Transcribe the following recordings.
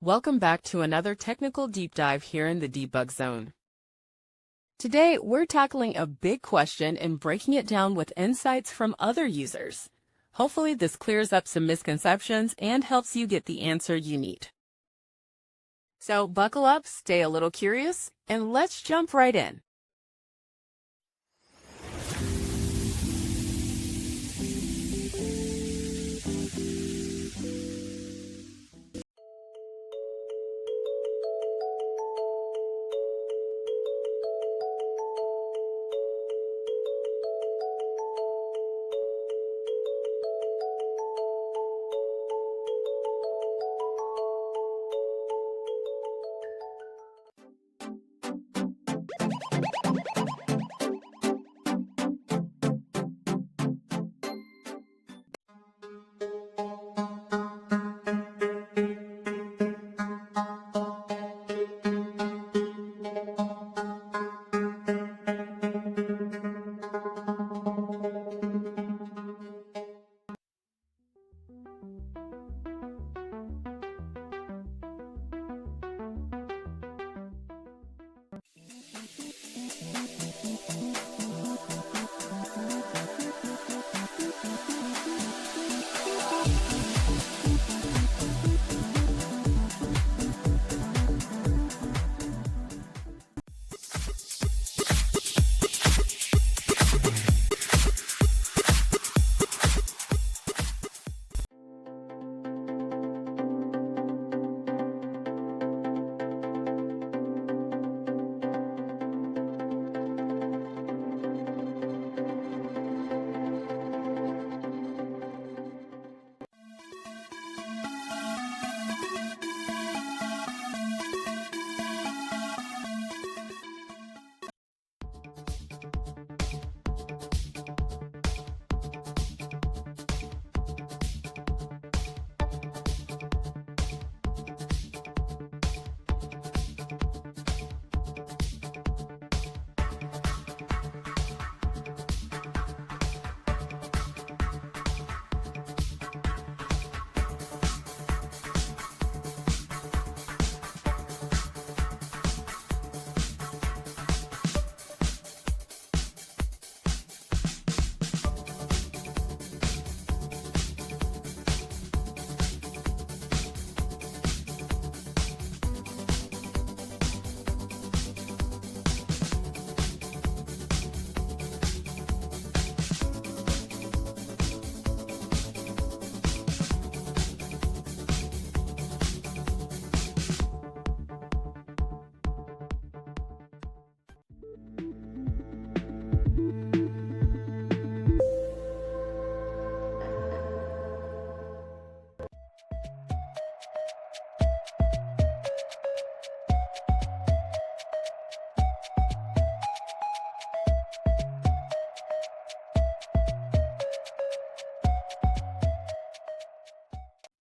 Welcome back to another technical deep dive here in the debug zone. Today, we're tackling a big question and breaking it down with insights from other users. Hopefully, this clears up some misconceptions and helps you get the answer you need. So buckle up, stay a little curious, and let's jump right in.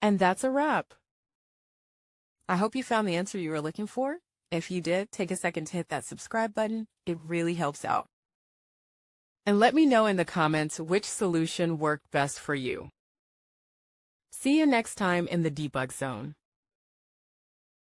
And that's a wrap. I hope you found the answer you were looking for. If you did, take a second to hit that subscribe button. It really helps out. And let me know in the comments which solution worked best for you. See you next time in the debug zone.